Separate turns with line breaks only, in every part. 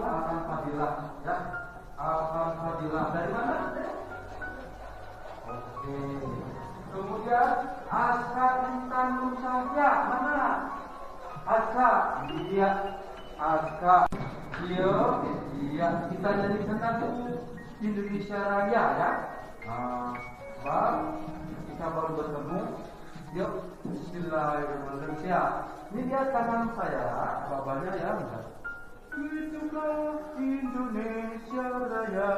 Al-Fadilah ya. Al-Fadilah dari mana? Oke. Kemudian Aska Intan Nusaya mana? Aska, iya. Aska, iya. Kita nyanyikan lagu Indonesia Raya ya. Kita baru bertemu. Yuk, Bismillahirrahmanirrahim. Ini dia tangan saya, babanya ya. Itulah Indonesia Raya.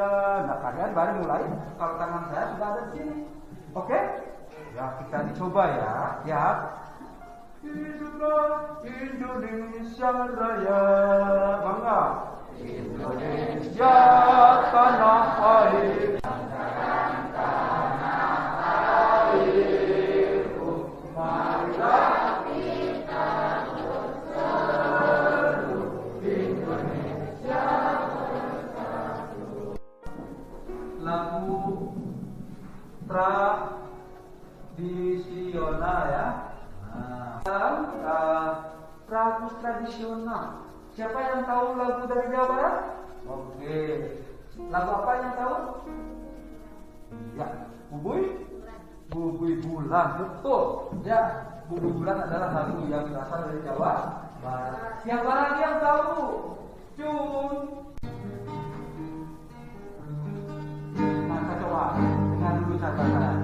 Nah, kalian baru mulai. Kalau tangan saya sudah ada di sini. Oke? Ya, kita dicoba ya. Ya. Itulah Indonesia Raya. Bangga. Indonesia tanah air. Lagu tradisional ya. Lagu tradisional. Siapa yang tahu lagu dari Jawa Barat? Oke. Lagu apa yang tahu? Ya, Bubuy Bulan, betul. Ya, Bubuy Bulan adalah lagu yang berasal dari Jawa Barat. Siapa lagi yang tahu? Cun. Nah, coba dengar dulu catatan.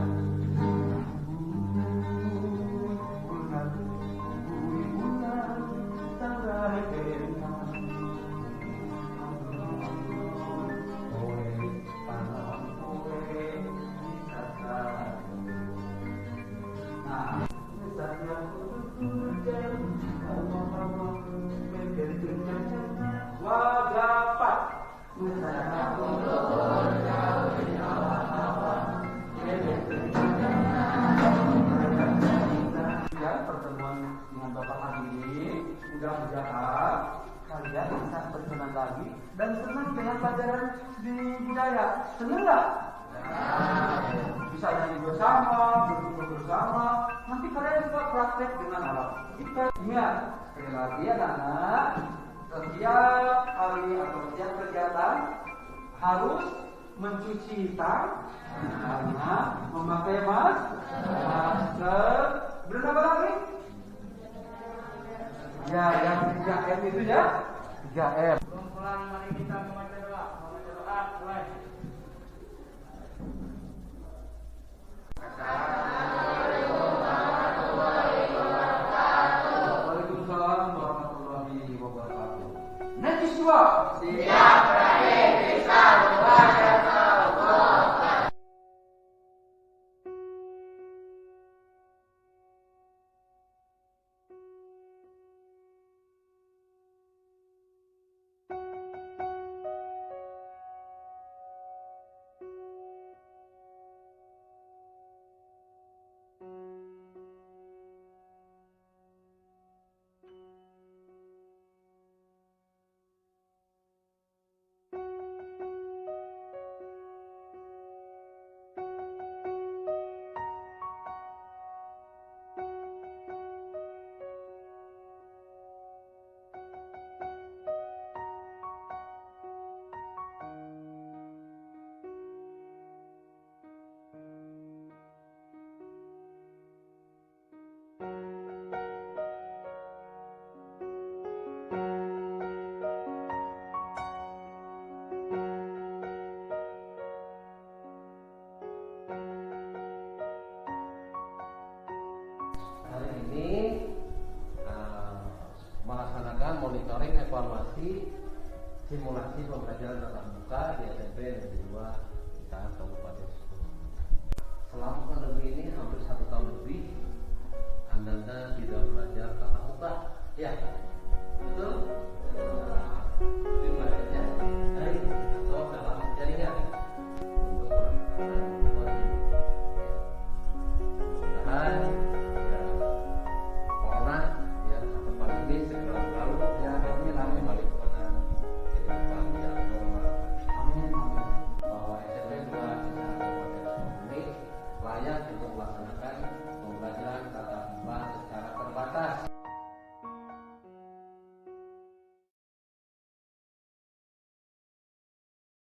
Pertemuan dengan Bapak hari ini mudah-mudahan kalian bisa berkenan lagi dan senang dengan pelajaran di budaya. Senang nggak? Bisa nyanyi bersama, berkumpul bersama. Nanti kalian juga praktek dengan alat. Kita ingat sekali lagi ya anak-anak, setiap hari atau setiap kegiatan harus mencuci tangan, memakai masker. Berapa lagi? Ya, yang 3M itu ya. 3M.
Pelan-pelan mari kita membaca doa. Membaca doa, mulai.
Waalaikumsalam warahmatullahi wabarakatuh. Najiswa.
Siap, Raden. Bisa membaca doa.
Hari ini melaksanakan monitoring evaluasi simulasi pembelajaran tatap muka di SMP Negeri 2 ITAN Kabupaten Sukabumi. Selama pandemi ini hampir 1 tahun lebih Anda tidak belajar tatap muka, ya betul?